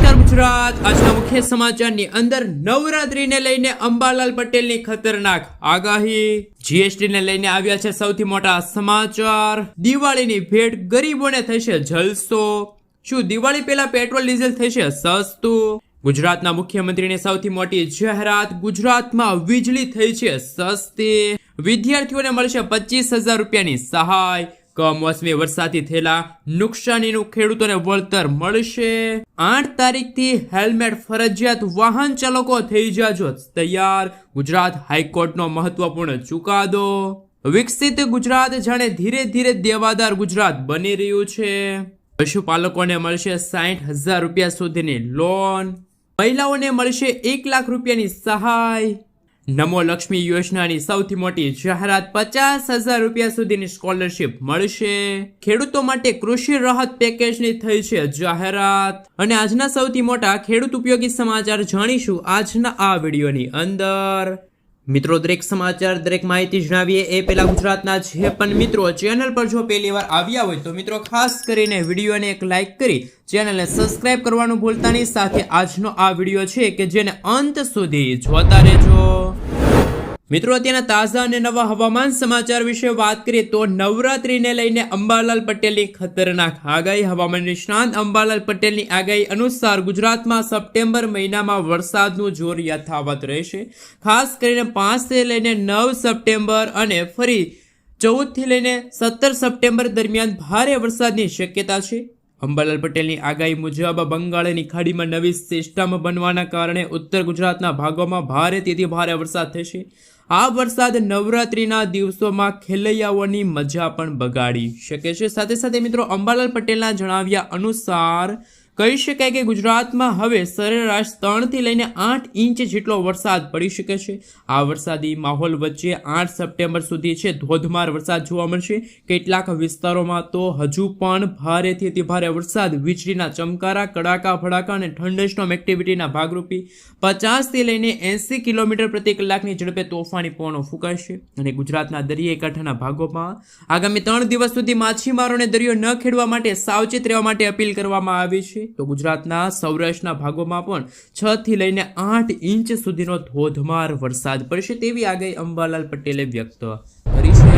નમસ્કાર ગુજરાત। આજના મુખ્ય સમાચારની અંદર નવરાત્રીને લઈને અંબાલાલ પટેલની ખતરનાક આગાહી, જીએસટી ને લઈને આવ્યા છે સૌથી મોટા સમાચાર, દિવાળીની ભેટ ગરીબોને થશે જલસો, શું દિવાળી પહેલા પેટ્રોલ ડીઝલ થશે સસ્તું, ગુજરાતના મુખ્યમંત્રીની સૌથી મોટી જાહેરાત, ગુજરાતમાં વીજળી થઈ છે સસ્તી, વિદ્યાર્થીઓને મળશે 25,000 રૂપિયાની સહાય, કમોસમી વરસાદથી થયેલા નુકસાનીનું ખેડૂતોને વળતર મળશે, 8 તારીખથી હેલ્મેટ ફરજિયાત, વાહન ચાલકો થઈ જાજો તૈયાર, ગુજરાત હાઈકોર્ટનો મહત્વપૂર્ણ ચુકાદો, વિકસિત ગુજરાત જાણે ધીરે ધીરે દેવાદાર ગુજરાત બની રહ્યું છે, પશુપાલકોને મળશે 60,000 રૂપિયા સુધીની લોન, મહિલાઓને મળશે 1 લાખ રૂપિયાની સહાય, નમો લક્ષ્મી યોજનાની સૌથી મોટી જાહેરાત, 50,000 રૂપિયા સુધીની સ્કોલરશિપ મળશે, ખેડૂતો માટે કૃષિ રાહત પેકેજની થઈ છે જાહેરાત, અને આજના સૌથી મોટા ખેડૂત ઉપયોગી સમાચાર જાણીશું આજના આ વિડીયોની અંદર। મિત્રો, દરેક સમાચાર, દરેક માહિતી જણાવીએ એ પહેલા ગુજરાતના જે પણ મિત્રો ચેનલ પર જો પહેલી વાર આવ્યા હોય તો મિત્રો ખાસ કરીને વિડીયોને એક લાઈક કરી ચેનલને સબસ્ક્રાઇબ કરવાનું ભૂલતા નહીં, સાથે આજનો આ વિડીયો છે કે જેને અંત સુધી જોતા રહેજો। મિત્રો, અત્યારના તાજા અને નવા હવામાન સમાચાર વિશે વાત કરીએ તો નવરાત્રીને લઈને અંબાલાલ પટેલની ખતરનાક આગાહી, હવામાન નિષ્ણાંત અંબાલાલ પટેલની આગાહી અનુસાર ગુજરાતમાં સપ્ટેમ્બર મહિનામાં વરસાદનું જોર યથાવત રહેશે, ખાસ કરીને 5 થી લઈને 9 સપ્ટેમ્બર અને ફરી 14 થી લઈને 17 સપ્ટેમ્બર દરમિયાન ભારે વરસાદની શક્યતા છે। અંબાલાલ પટેલની આગાહી મુજબ બંગાળની ખાડીમાં નવી સિસ્ટમ બનવાના કારણે ઉત્તર ગુજરાતના ભાગોમાં ભારેથી ભારે વરસાદ થશે। આ વરસાદ નવરાત્રીના દિવસોમાં ખેલૈયાઓની મજા પણ બગાડી શકે છે। સાથે સાથે મિત્રો, અંબાલાલ પટેલના જણાવ્યા અનુસાર કહી શકાય કે ગુજરાતમાં હવે સરેરાશ 3 થી લઈને 8 ઇંચ જેટલો વરસાદ પડી શકે છે। આ વરસાદી માહોલ વચ્ચે 8 સપ્ટેમ્બર સુધી છે ધોધમાર વરસાદ જોવા મળશે, કેટલાક વિસ્તારોમાં તો હજુ પણ ભારેથી ભારે વરસાદ, વીજળીના ચમકારા, કડાકા ભડાકા અને થંડરસ્ટોર્મ એક્ટિવિટીના ભાગરૂપે 50 થી લઈને 80 કિલોમીટર પ્રતિ કલાકની ઝડપે તોફાની પવનો ફૂંકાશે, અને ગુજરાતના દરિયાઈ કાંઠાના ભાગોમાં આગામી 3 દિવસ સુધી માછીમારોને દરિયો ન ખેડવા માટે સાવચેત રહેવા માટે અપીલ કરવામાં આવી છે। તો ગુજરાતના સૌરાષ્ટ્રના ભાગોમાં પણ 6 થી લઈને 8 ઇંચ સુધીનો ધોધમાર વરસાદ પડશે તેવી આગાહી અંબાલાલ પટેલે વ્યક્ત કરી છે।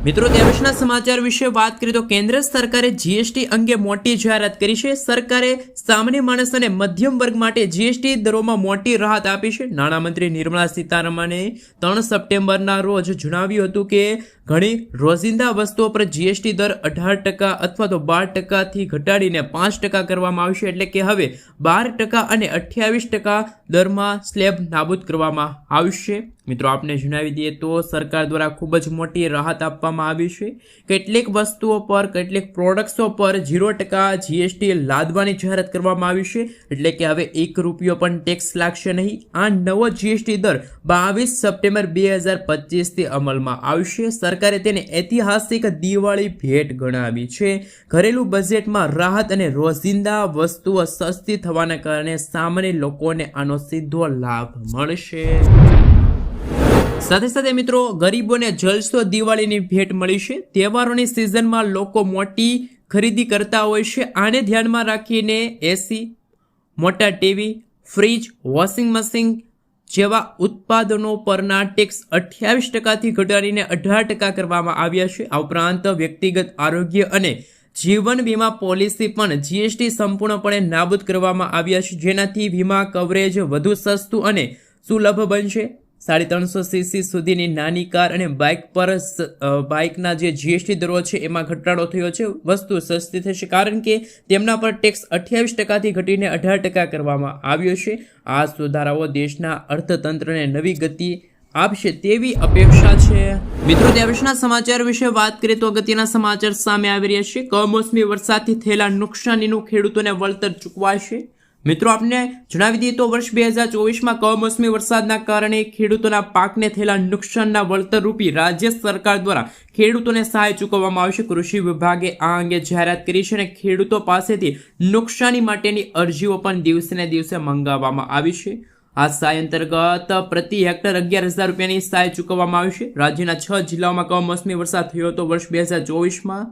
મિત્રો, ત્યારબાદના સમાચાર વિશે વાત કરીએ તો કેન્દ્ર સરકારે જીએસટી અંગે મોટી જાહેરાત કરી છે। સરકારે સામાન્ય માણસ અને મધ્યમ વર્ગ માટે જીએસટી દરોમાં મોટી રાહત આપી છે। નાણામંત્રી નિર્મલા સીતારમણે 3 સપ્ટેમ્બરના રોજ જણાવ્યું હતું કે ઘણી રોજિંદા વસ્તુઓ પર જીએસટી દર 18% અથવા તો 12%થી ઘટાડીને 5% કરવામાં આવશે, એટલે કે હવે 12% અને 28% દરમાં સ્લેબ નાબૂદ કરવામાં આવશે। મિત્રો, આપને જણાવી દઈએ તો સરકાર દ્વારા ખૂબ જ મોટી રાહત આપવામાં આવી છે। કેટલીક વસ્તુઓ પર, કેટલીક પ્રોડક્ટ્સો પર 0% જીએસટી લાદવાની જાહેરાત કરવામાં આવી છે, એટલે કે હવે 1 રૂપિયો પણ ટેક્સ લાગશે નહીં। આ નવો જીએસટી દર 22 સપ્ટેમ્બર 2025થી અમલમાં આવશે। સરકારે તેને ઐતિહાસિક દિવાળી ભેટ ગણાવી છે। ઘરેલું બજેટમાં રાહત અને રોજિંદા વસ્તુઓ સસ્તી થવાના કારણે સામાન્ય લોકોને આનો સીધો લાભ મળશે। સાથે સાથે મિત્રો, ગરીબોને જલસો દિવાળીની ભેટ મળી છે। તહેવારોની સિઝનમાં લોકો મોટી ખરીદી કરતા હોય છે। આને ધ્યાનમાં રાખીને એસી, મોટા ટીવી, ફ્રીજ, વોશિંગ મશીન જેવા ઉત્પાદનો પરના ટેક્સ 28%થી ઘટાડીને 18% કરવામાં આવ્યા છે। આ ઉપરાંત વ્યક્તિગત આરોગ્ય અને જીવન વીમા પોલિસી પણ જીએસટી સંપૂર્ણપણે નાબૂદ કરવામાં આવ્યા છે, જેનાથી વીમા કવરેજ વધુ સસ્તું અને સુલભ બનશે। 350 સીસી સુધીની નાની કાર અને બાઇકના જે જીએસટી દરો છે એમાં ઘટાડો થયો છે, વસ્તુ સસ્તી થશે કારણ કે તેમના પર ટેક્સ 28%થી ઘટીને 18% કરવામાં આવ્યો છે। આ સુધારાઓ દેશના અર્થતંત્રને નવી ગતિ આપશે તેવી અપેક્ષા છે। મિત્રો, ત્યારબાદના સમાચાર વિશે વાત કરીએ તો અગત્યના સમાચાર સામે આવી રહ્યા છે। કમોસમી વરસાદથી થયેલા નુકસાનીનું ખેડૂતોને વળતર ચૂકવાશે। મિત્રો, આપને જણાવી દઈએ તો વર્ષ 2024માં કમોસમી વરસાદના કારણે ખેડૂતોના પાકને થયેલા નુકસાનના વળતર રૂપી રાજ્ય સરકાર દ્વારા ખેડૂતોને સહાય ચૂકવવામાં આવશે। કૃષિ વિભાગે આ અંગે જાહેરાત કરી છે અને ખેડૂતો પાસેથી નુકસાની માટેની અરજીઓ પણ દિવસે ને દિવસે મંગાવવામાં આવી છે। આ સહાય અંતર્ગત પ્રતિ હેક્ટર 11,000 રૂપિયાની સહાય ચૂકવવામાં આવશે। રાજ્યના 6 જિલ્લાઓમાં કમોસમી વરસાદ થયો હતો વર્ષ 2024માં,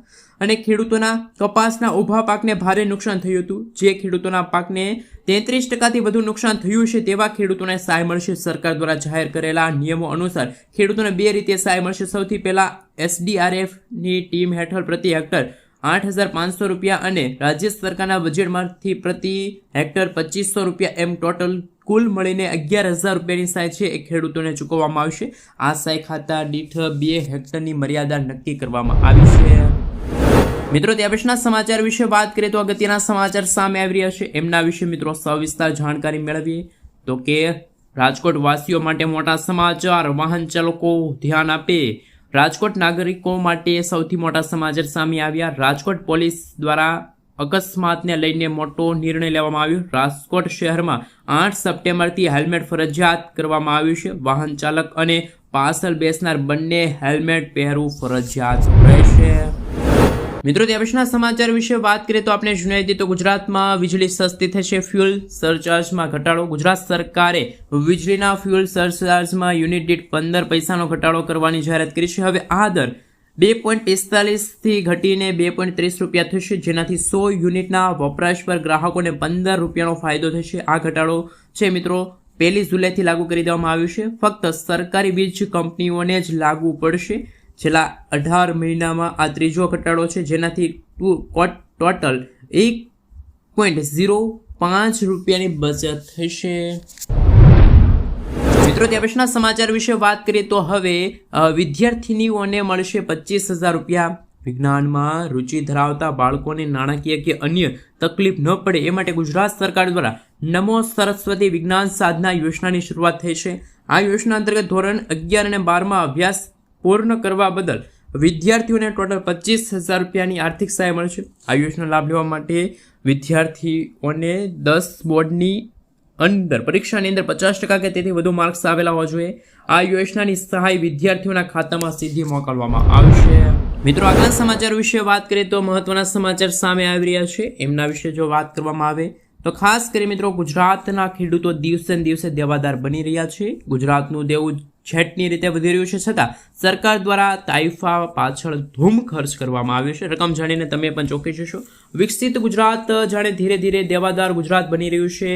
અને ખેડૂતોના કપાસના ઊભા પાકને ભારે નુકસાન થયું હતું. જે ખેડૂતોના પાકને 33% વધુ નુકસાન થયું છે તેવા ખેડૂતોને સહાય મળશે. સરકાર દ્વારા જાહેર કરેલા નિયમો અનુસાર ખેડૂતોને 2 રીતે સહાય મળશે. સૌથી પહેલા SDRFની ટીમ હેઠળ પ્રતિ હેક્ટર 8,500 રૂપિયા અને રાજ્ય સરકારના બજેટમાંથી પ્રતિ હેક્ટર 2,500 રૂપિયા એમ ટોટલ કુલ મળીને 11,000 રૂપિયાની સહાય છે એ ખેડૂતોને ચૂકવવામાં આવશે. આ સહાય ખાતા દીઠ 2 હેક્ટરની મર્યાદા નક્કી કરવામાં આવી છે. મિત્રો ત્યાર પછીના સમાચાર વિશે વાત કરીએ તો અગત્યના સમાચાર સામે આવી રહ્યા છે. એમના વિશે મિત્રો સવિસ્તાર જાણકારી મેળવીએ તો કે રાજકોટ વાસીઓ માટે મોટા સમાચાર. વાહન ચાલકો ધ્યાન આપે. રાજકોટ નાગરિકો માટે સૌથી મોટા સમાચાર સામે આવ્યા. રાજકોટ પોલીસ દ્વારા અકસ્માતને લઈને મોટો નિર્ણય લેવામાં આવ્યો. રાજકોટ શહેરમાં 8 સપ્ટેમ્બરથી હેલ્મેટ ફરજિયાત કરવામાં આવ્યું છે. વાહન ચાલક અને પાછળ બેસનાર બંને હેલ્મેટ પહેરવું ફરજિયાત રહેશે. મિત્રો ત્યાર પછીના સમાચાર વિશે વાત કરીએ તો આપણે જણાવી દઈએ તો ગુજરાતમાં વીજળી સસ્તી થશે. ફ્યુઅલ સરચાર્જમાં ઘટાડો. ગુજરાત સરકારે વીજળીના ફ્યુઅલ સરચાર્જમાં યુનિટ દીઠ 15 પૈસાનો ઘટાડો કરવાની જાહેરાત કરી છે. હવે આ દર 2.45થી ઘટીને 2.30 રૂપિયા થશે, જેનાથી 100 યુનિટના વપરાશ પર ગ્રાહકોને 15 રૂપિયાનો ફાયદો થશે. આ ઘટાડો છે મિત્રો 1 જુલાઈથી લાગુ કરી દેવામાં આવ્યું છે. ફક્ત સરકારી વીજ કંપનીઓને જ લાગુ પડશે. છેલ્લા 18 મહિનામાં આ ત્રીજો ઘટાડો છે, જેનાથી ટોટલ 1.05 રૂપિયાની બચત થશે. મિત્રો ત્યાર પછીના સમાચાર વિશે વાત કરીએ તો હવે વિદ્યાર્થીનીઓને મળશે 25,000 રૂપિયા. વિજ્ઞાનમાં રુચિ ધરાવતા બાળકોને નાણાકીય કે અન્ય તકલીફ ન પડે એ માટે ગુજરાત સરકાર દ્વારા નમો સરસ્વતી વિજ્ઞાન સાધના યોજનાની શરૂઆત થઈ છે. આ યોજના અંતર્ગત ધોરણ 11 અને 12માં અભ્યાસ પૂર્ણ કરવા બદલ વિદ્યાર્થીઓને ટોટલ 25,000 રૂપિયાની આર્થિક સહાય મળશે. આ યોજના લાભ લેવા માટે વિદ્યાર્થીઓને 10 બોર્ડની અંદર પરીક્ષાની અંદર 50% કે તેથી વધુ માર્ક્સ આવેલા હોવા જોઈએ. આ યોજનાની સહાય વિદ્યાર્થીઓના ખાતામાં સીધી મોકલવામાં આવશે. મિત્રો આગલા સમાચાર વિશે વાત કરીએ તો મહત્વના સમાચાર સામે આવી રહ્યા છે. એમના વિશે જો વાત કરવામાં આવે તો ખાસ કરી મિત્રો ગુજરાતના ખેડૂતો દિવસે ને દિવસે દેવાદાર બની રહ્યા છે. ગુજરાતનું દેવું છેટની રીતે વધી રહ્યું છે, છતાં સરકાર દ્વારા તાઇફા પાછળ ધૂમ ખર્ચ કરવામાં આવ્યો છે. રકમ જાણીને તમે પણ ચોંકી જશો. વિકસિત ગુજરાત જાણે ધીરે ધીરે દેવાદાર ગુજરાત બની રહ્યું છે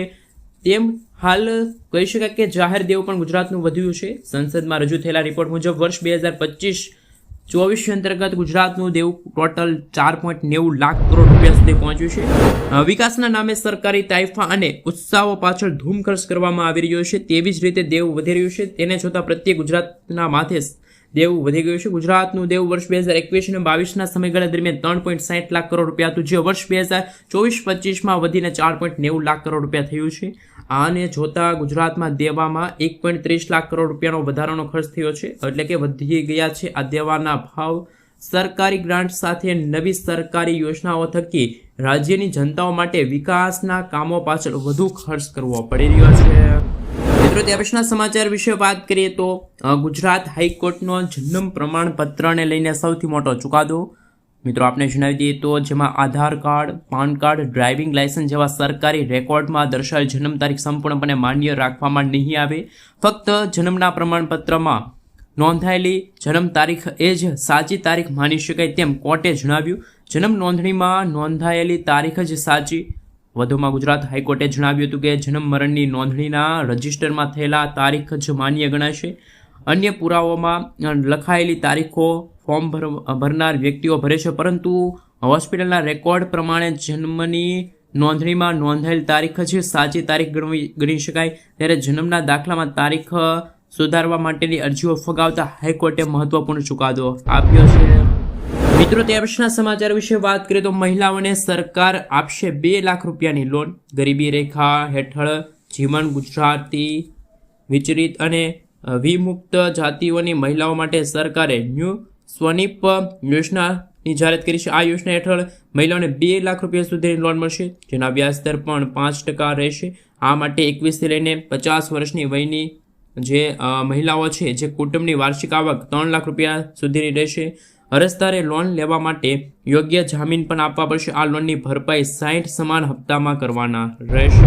તેમ હાલ કહી શકાય કે જાહેર દેવું પણ ગુજરાતનું વધ્યું છે. સંસદમાં રજૂ થયેલા રિપોર્ટ મુજબ વર્ષ 2025-24 અંતર્ગત ગુજરાતનું દેવું ટોટલ 4.90 લાખ કરોડ રૂપિયા સુધી પહોંચ્યું છે. વિકાસના નામે સરકારી તાઇફા અને ઉત્સાહો પાછળ ધૂમ ખર્ચ કરવામાં આવી રહ્યો છે. તેવી જ રીતે દેવું વધી રહ્યું છે. તેને જોતા પ્રત્યેક ગુજરાતના માથે દેવું વધી ગયું છે. ગુજરાતનું દેવું વર્ષ 2021 અને 22ના સમયગાળા દરમિયાન 3.60 લાખ કરોડ રૂપિયા હતું, જે વર્ષ 2024-25માં વધીને 4.90 લાખ કરોડ રૂપિયા થયું છે. આને જોતા ગુજરાતમાં દેવામાં 1.30 લાખ કરોડ રૂપિયાનો વધારાનો ખર્ચ થયો છે, એટલે કે વધી ગયા છે આ દેવાના ભાવ. સરકારી ગ્રાન્ટ સાથે નવી સરકારી યોજનાઓ થકી રાજ્યની જનતાઓ માટે વિકાસના કામો પાછળ વધુ ખર્ચ કરવો પડી રહ્યો છે. મિત્રો ત્યાર પછીના સમાચાર વિશે વાત કરીએ તો ગુજરાત હાઈકોર્ટનો જન્મ પ્રમાણપત્રને લઈને સૌથી મોટો ચુકાદો. મિત્રો આપણે જણાવી દઈએ તો જેમાં Aadhaar card, PAN card, driving licence જેવા સરકારી રેકોર્ડમાં દર્શાવેલ જન્મ તારીખ સંપૂર્ણપણે માન્ય રાખવામાં નહીં આવે. ફક્ત જન્મના પ્રમાણપત્રમાં નોંધાયેલી જન્મ તારીખ એ જ સાચી તારીખ માની શકાય તેમ કોર્ટે જણાવ્યું. જન્મ નોંધણીમાં નોંધાયેલી તારીખ જ સાચી. વધુમાં ગુજરાત હાઈકોર્ટે જણાવ્યું હતું કે જન્મ મરણની નોંધણીના રજિસ્ટરમાં થયેલા તારીખ જ માન્ય ગણાશે. અન્ય પુરાવાઓમાં લખાયેલી તારીખો ફોર્મ ભરનાર વ્યક્તિઓ ભરે છે, પરંતુ હોસ્પિટલના રેકોર્ડ પ્રમાણે જન્મની નોંધણીમાં નોંધાયેલ તારીખ જ સાચી તારીખ ગણી શકાય. ત્યારે જન્મના દાખલામાં તારીખ સુધારવા માટેની અરજીઓ ફગાવતા હાઈકોર્ટે મહત્વપૂર્ણ ચુકાદો આપ્યો છે. મિત્રો ત્યાર પછીના સમાચાર વિશે વાત કરીએ તો મહિલાઓને સરકાર આપશે 2 લાખ રૂપિયાની લોન. ગરીબી રેખા હેઠળ જીવન ગુજરાતી વિચરિત અને વિમુક્ત જાતિઓની મહિલાઓ માટે સરકારે ન્યૂ સ્વનિપ યોજનાની જાહેરાત કરી છે. આ યોજના હેઠળ મહિલાઓને 2 લાખ રૂપિયા સુધીની લોન મળશે, જેના વ્યાજ દર પણ 5% રહેશે. આ માટે 21થી લઈને 50 વર્ષની વયની જે મહિલાઓ છે, જે કુટુંબની વાર્ષિક આવક 3 લાખ રૂપિયા સુધીની રહેશે. અરજદારે લોન લેવા માટે યોગ્ય જામીન પણ આપવા પડશે. આ લોનની ભરપાઈ 60 સમાન હપ્તામાં કરવાના રહેશે.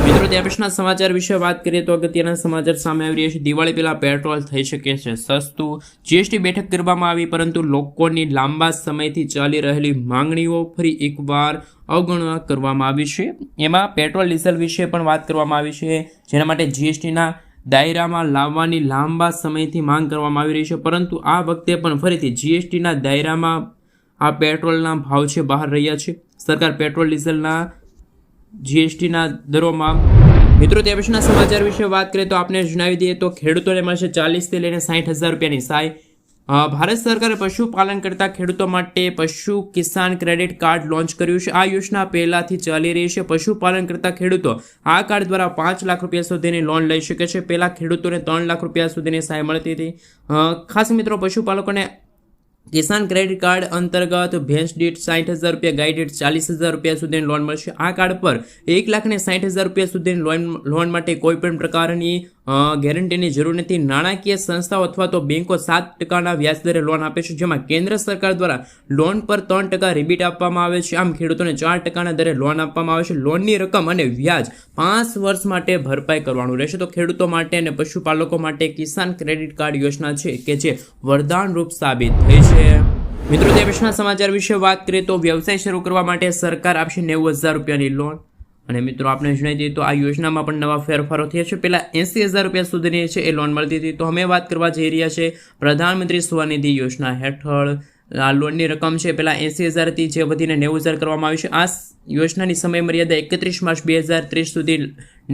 મિત્રો ત્યાર પછીના સમાચાર વિશે વાત કરીએ તો અગત્યના સમાચાર સામે આવી રહ્યા છે. દિવાળી પહેલા પેટ્રોલ થઈ શકે છે સસ્તું. જીએસટી બેઠક કરવામાં આવી, પરંતુ લોકોની લાંબા સમયથી ચાલી રહેલી માંગણીઓ ફરી એકવાર અવગણના કરવામાં આવી છે. એમાં પેટ્રોલ ડીઝલ વિશે પણ વાત કરવામાં આવી છે, જેના માટે જીએસટીના દાયરામાં લાવવાની લાંબા સમયથી માંગ કરવામાં આવી રહી છે, પરંતુ આ વખતે પણ ફરીથી જીએસટીના દાયરામાં આ પેટ્રોલના ભાવ છે બહાર રહ્યા છે. સરકાર પેટ્રોલ ડીઝલના જીએસટીના દરોમાં મિત્રો ત્યાર પછીના સમાચાર વિશે વાત કરીએ તો આપણે જણાવી દઈએ તો ખેડૂતોને મળશે 40,000 લઈને 60,000 રૂપિયાની સહાય. ભારત સરકારે પશુપાલન કરતા ખેડૂતો માટે પશુ કિસાન ક્રેડિટ કાર્ડ લોન્ચ કર્યું છે. આ યોજના પહેલાથી ચાલી રહી છે. પશુપાલન કરતા ખેડૂતો આ કાર્ડ દ્વારા 5 લાખ રૂપિયા સુધીની લોન લઈ શકે છે. પહેલા ખેડૂતોને 3 લાખ રૂપિયા સુધીની સહાય મળતી હતી. ખાસ મિત્રો પશુપાલકોને કિસાન ક્રેડિટ કાર્ડ અંતર્ગત ભેંસ દીઠ 60,000 રૂપિયા, ગાય દીઠ 40,000 રૂપિયા સુધીની લોન મળશે. આ કાર્ડ પર 1,60,000 રૂપિયા સુધીની લોન માટે કોઈ પણ પ્રકારની ગેરંટીની જરૂર નથી. નાણાકીય સંસ્થાઓ અથવા તો બેંકો 7% વ્યાજદરે લોન આપે છે, જેમાં કેન્દ્ર સરકાર દ્વારા લોન પર 3% રિબીટ આપવામાં આવે છે. આમ ખેડૂતોને 4% દરે લોન આપવામાં આવે છે. લોનની રકમ અને વ્યાજ 5 વર્ષ માટે ભરપાઈ કરવાનું રહેશે. તો ખેડૂતો માટે અને પશુપાલકો માટે કિસાન ક્રેડિટ કાર્ડ યોજના છે કે જે વરદાનરૂપ સાબિત થઈ છે. મિત્રો તે પછીના સમાચાર વિશે વાત કરીએ તો વ્યવસાય શરૂ કરવા માટે સરકાર આપશે 90,000 રૂપિયાની લોન. અને મિત્રો આપણે જણાવી દઈએ તો આ યોજનામાં પણ નવા ફેરફારો થયા છે. પહેલા 80,000 રૂપિયા સુધીની છે એ લોન મળતી હતી, તો અમે વાત કરવા જઈ રહ્યા છે પ્રધાનમંત્રી સ્વનિધિ યોજના હેઠળ. આ લોનની રકમ છે પહેલા 80,000 હતી, જે વધીને 90,000 કરવામાં આવી છે. આ યોજનાની સમય મર્યાદા 31 માર્ચ 2030 સુધી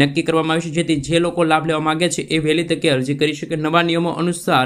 નક્કી કરવામાં આવી છે, જેથી જે લોકો લાભ લેવા માંગે છે એ વહેલી તકે અરજી કરી શકે. નવા નિયમો અનુસાર